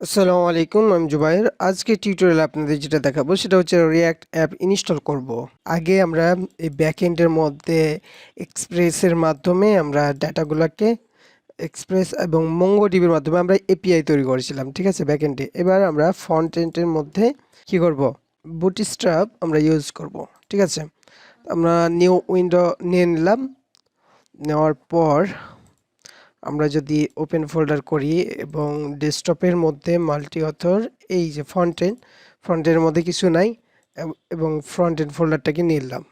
আসসালামু আলাইকুম, আমি জুবাইর। আজকে টিউটোরিয়ালে আপনাদের যেটা দেখাবো সেটা হচ্ছে রিয়াক্ট অ্যাপ ইনস্টল করব। আগে আমরা এই ব্যাকএন্ডের মধ্যে এক্সপ্রেসের মাধ্যমে আমরা ডাটাগুলোকে এক্সপ্রেস এবং মঙ্গোডিবির মাধ্যমে আমরা এপিআই তৈরি করেছিলাম, ঠিক আছে, ব্যাকএন্ডে। এবার আমরা ফ্রন্ট এন্ডের মধ্যে কি করব, বুটস্ট্র্যাপ আমরা ইউজ করব, ঠিক আছে। আমরা নিউ উইন্ডো নিয়ে নিলাম। নেওয়ার পর আমরা যদি ওপেন ফোল্ডার করি এবং ডেস্কটপের মধ্যে মাল্টি অথর, এই যে ফ্রন্টের মধ্যে কিছু নাই এবং ফ্রন্ট এন্ড ফোল্ডারটাকে নিলাম।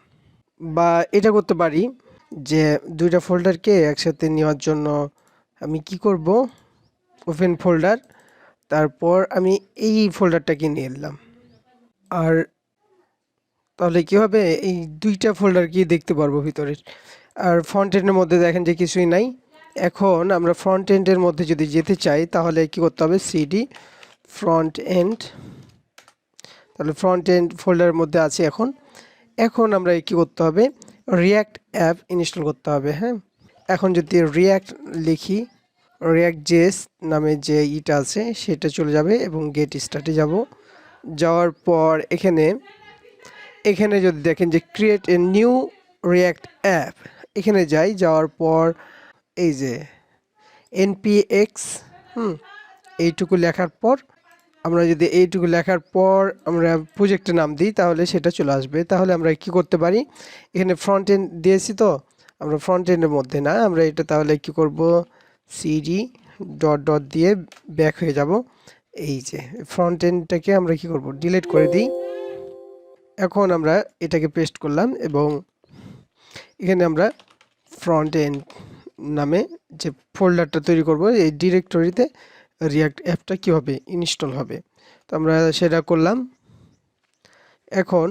বা এটা করতে পারি যে দুইটা ফোল্ডারকে একসাথে নেওয়ার জন্য আমি কি করব, ওপেন ফোল্ডার, তারপর আমি এই ফোল্ডারটাকে নিয়ে নিলাম। আর তাহলে কি হবে, এই দুইটা ফোল্ডার কি দেখতে পারবো ভিতরের। আর ফ্রন্ট এন্ডের মধ্যে দেখেন যে কিছুই নাই। এখন আমরা ফ্রন্ট এন্ডের মধ্যে যদি যেতে চাই তাহলে কি করতে হবে, সিডি ফ্রন্ট এন্ড। তাহলে ফ্রন্ট এন্ড ফোল্ডারের মধ্যে আছে। এখন আমরা কি করতে হবে, রিয়াক্ট অ্যাপ ইনস্টল করতে হবে। হ্যাঁ, এখন যদি রিয়াক্ট লিখি, react js নামে যে ইটা আছে সেটা চলে যাবে এবং গেট স্টার্টে যাব। যাওয়ার পর এখানে যদি দেখেন যে create a new react app, এখানে যাওয়ার পর এই যে npx, এইটুকু লেখার পর আমরা প্রজেক্টের নাম দিই তাহলে সেটা চলে আসবে। তাহলে আমরা কি করতে পারি, এখানে ফ্রন্ট এন্ড দিয়েছি, তো আমরা ফ্রন্ট এন্ডের মধ্যে না, আমরা এটা তাহলে কি করব, সিডি ডট ডট দিয়ে ব্যাক হয়ে যাব। এই যে ফ্রন্ট এন্ডটাকে আমরা কি করব, ডিলিট করে দিই। এখন আমরা এটাকে পেস্ট করলাম এবং এখানে আমরা ফ্রন্ট এন্ড নামে যে ফোল্ডারটা তৈরি করব, এই ডিরেক্টরিতে রিয়াক্ট অ্যাপটা কীভাবে ইনস্টল হবে, তো আমরা সেটা করলাম। এখন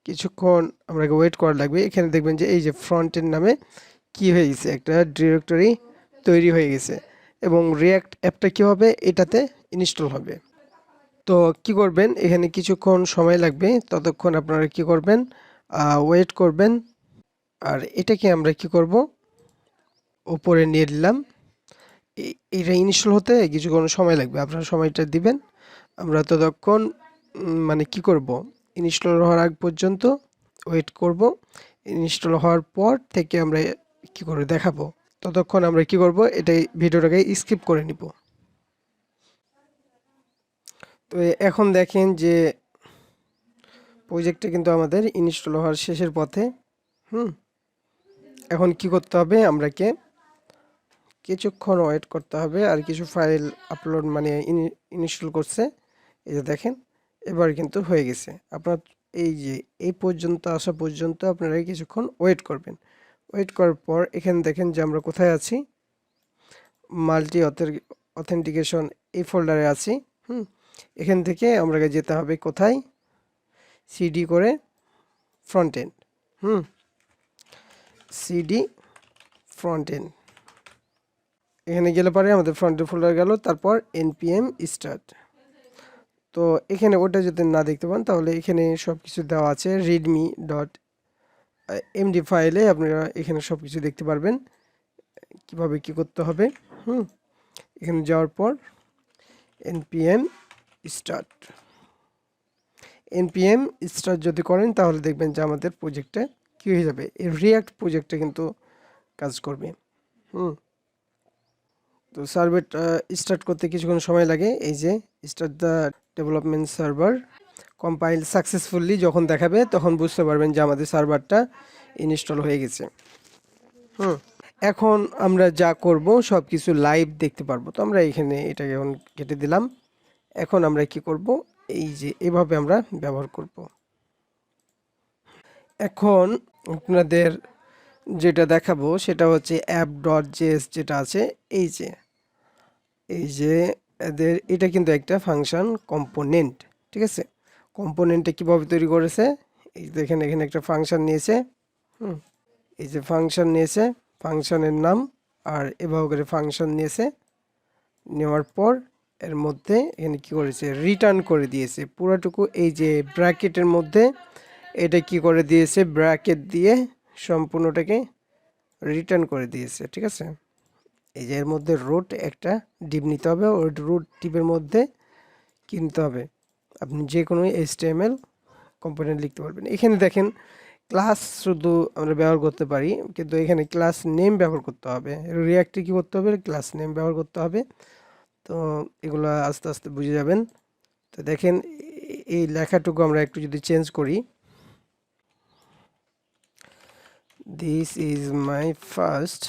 কিছুক্ষণ আমাকে ওয়েট করা লাগবে। এখানে দেখবেন যে এই যে ফ্রন্ট এন্ড নামে কি হয়ে গেছে, একটা ডিরেক্টরি তৈরি হয়ে গেছে এবং রিয়াক্ট অ্যাপটা কী হবে, এটাতে ইনস্টল হবে। তো কি করবেন, এখানে কিছুক্ষণ সময় লাগবে, ততক্ষণ আপনারা কি করবেন, ওয়েট করবেন। আর এটাকে আমরা কি করব, উপরে নিয়ে নিলাম। এটা ইনস্টল হতে কিছুক্ষণ সময় লাগবে, আপনারা সময়টা দিবেন। আমরা ততক্ষণ মানে কি করব, ইনস্টল হওয়ার আগ পর্যন্ত ওয়েট করব। ইনস্টল হওয়ার পর থেকে আমরা কি করে দেখাবো, ততক্ষণ আমরা কি করব, এটাই ভিডিওটাকে স্কিপ করে নিব। তো এখন দেখেন যে প্রজেক্টটা কিন্তু আমাদের ইনস্টল হওয়ার শেষের পথে। এখন কি করতে হবে, আমরাকে কিছুক্ষণ ওয়েট করতে হবে। আর কিছু ফাইল আপলোড মানে ইনস্টল করছে, এই যে দেখেন এবার কিন্তু হয়ে গেছে। আপনার এই যে এই পর্যন্ত আসা পর্যন্ত আপনারা কিছুক্ষণ ওয়েট করবেন। ওয়েট করার পর এখানে দেখেন যে আমরা কোথায় আছি, মাল্টি অথেন্টিকেশন এই ফোল্ডারে আছি। এখান থেকে আমরা যেতে হবে কোথায়, সিডি করে front end, CD front end. এখানে গেলে পরে আমাদের ফ্রন্ট এন্ড ফোল্ডার গেল, তারপর npm স্টার্ট। তো এখানে ওটা যদি না দেখতে পান তাহলে এখানে সব কিছু দেওয়া আছে, রিডমি ডট এমডি ফাইলে আপনারা এখানে সব কিছু দেখতে পারবেন কিভাবে কি করতে হবে। এখানে যাওয়ার পর npm স্টার্ট যদি করেন তাহলে দেখবেন যে আমাদের প্রজেক্টে কি হয়ে যাবে, এই রিয়াক্ট প্রজেক্টে কিন্তু কাজ করবে। তো সার্ভারটা স্টার্ট করতে কিছুক্ষণ সময় লাগে। এই যে start the development server compile successfully যখন দেখাবে তখন বুঝতে পারবেন যে আমাদের সার্ভারটা ইনস্টল হয়ে গেছে। এখন আমরা যা করব সব কিছু লাইভ দেখতে পারবো। তো আমরা এখানে এটাকে এখন কেটে দিলাম। এখন আমরা কি করব, এই যে এভাবে আমরা ব্যবহার করব। এখন আপনাদের যেটা দেখাবো সেটা হচ্ছে app.js যেটা আছে, এই যে এটা কিন্তু একটা ফাংশন কম্পোনেন্ট, ঠিক আছে। কম্পোনেন্টটা কিভাবে তৈরি করেছে, এই দেখেন এখানে একটা ফাংশন নিয়েছে। এই যে ফাংশন নিয়েছে, ফাংশনের নাম, আর এভাবে করে ফাংশন নিয়েছে। নেওয়ার পর এর মধ্যে এখানে কি করেছে, রিটার্ন করে দিয়েছে পুরোটুকু। এই যে ব্র্যাকেটের মধ্যে এটা কি করে দিয়েছে, ব্র্যাকেট দিয়ে সম্পূর্ণটাকে রিটার্ন করে দিয়েছে, ঠিক আছে। এই যে এর মধ্যে রুট একটা ডিপ নিতে হবে, ওই রুট টিপের মধ্যে কিনতে হবে। আপনি যে কোনো HTML কম্পোনেন্ট লিখতে পারবেন। এখানে দেখেন ক্লাস শুধু আমরা ব্যবহার করতে পারি, কিন্তু এখানে ক্লাস নেম ব্যবহার করতে হবে। রিয়াক্টে কি করতে হবে? ক্লাস নেম ব্যবহার করতে হবে। তো এগুলো আস্তে আস্তে বুঝে যাবেন। তো দেখেন এই লেখাটুকু আমরা একটু যদি চেঞ্জ করি, this is my first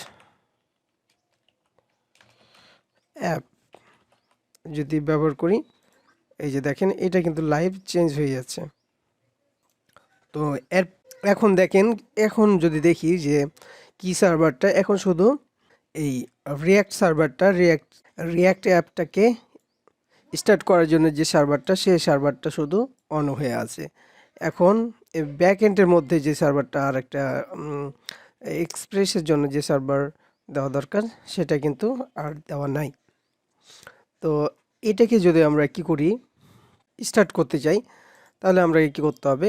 app যদি ব্যবহার করি, এই যে দেখেন এটা কিন্তু লাইভ চেঞ্জ হয়ে যাচ্ছে। তো এর এখন দেখেন, এখন যদি দেখি যে কি সার্ভারটা এখন শুধু এই রিয়াক্ট সার্ভারটা রিয়াক্ট অ্যাপটাকে স্টার্ট করার জন্য যে সার্ভারটা, সেই সার্ভারটা শুধু অন হয়ে আছে। এখন ব্যাক এন্ডের মধ্যে যে সার্ভারটা আর একটা এক্সপ্রেসের জন্য যে সার্ভার দেওয়া দরকার, সেটা কিন্তু আর দেওয়া নাই। তো এটাকে যদি আমরা কি করি, স্টার্ট করতে চাই, তাহলে আমরা কি করতে হবে,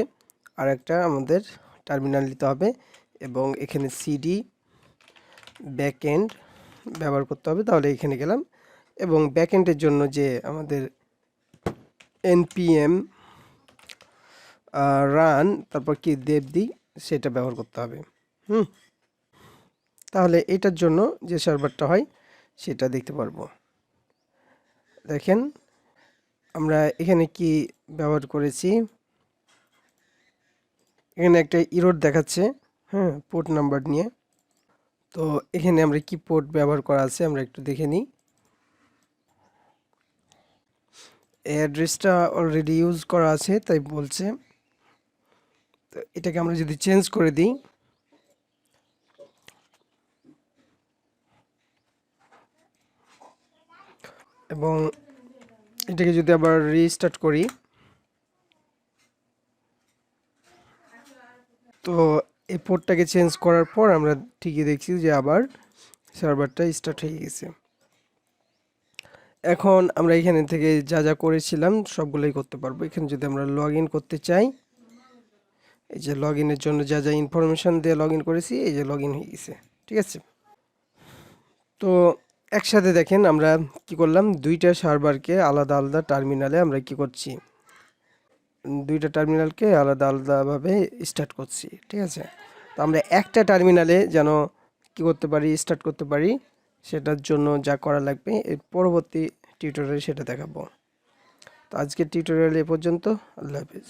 আর একটা আমাদের টার্মিনাল নিতে হবে এবং এখানে সিডি ব্যাকএন্ড ব্যবহার করতে হবে। তাহলে এখানে গেলাম এবং ব্যাকএন্ডের জন্য যে আমাদের npm রান তারপর কি দেব দিই, সেটা ব্যবহার করতে হবে। তাহলে এটার জন্য যে সার্ভারটা হয় সেটা দেখতে পারবো। দেখেন আমরা এখানে কি ব্যবহার করেছি, এখানে একটা ইরর দেখাচ্ছে, হ্যাঁ, পোর্ট নাম্বার নিয়ে। তো এখানে আমরা কি পোর্ট ব্যবহার করা আছে আমরা একটু দেখে নিই। এই অ্যাড্রেসটা অলরেডি ইউজ করা আছে তাই বলছে। তো এটাকে আমরা যদি চেঞ্জ করে দিই, এবং এটাকে যদি আবার রিস্টার্ট করি, তো এই পোর্টটাকে চেঞ্জ করার পর আমরা ঠিকই দেখছি যে আবার সার্ভারটা স্টার্ট হয়ে গেছে। এখন আমরা এখানে থেকে যা যা করেছিলাম সবগুলোই করতে পারবো। এখানে যদি আমরা লগ ইন করতে চাই, এই যে লগ ইনের জন্য যা যা ইনফরমেশন দিয়ে লগ ইন করেছি, এই যে লগ ইন হয়ে গেছে। ঠিক আছে, তো একসাথে দেখেন আমরা কি করলাম, দুইটা সার্ভারকে আলাদা আলাদা টার্মিনালে আমরা কি করছি, দুইটা টার্মিনালকে আলাদা আলাদাভাবে স্টার্ট করছি। ঠিক আছে, তো আমরা একটা টার্মিনালে যেন কি করতে পারি, স্টার্ট করতে পারি, সেটার জন্য যা করা লাগবে এর পরবর্তী টিউটোরিয়ালে সেটা দেখাবো। তো আজকের টিউটোরিয়াল এ পর্যন্ত। আল্লাহ হাফেজ।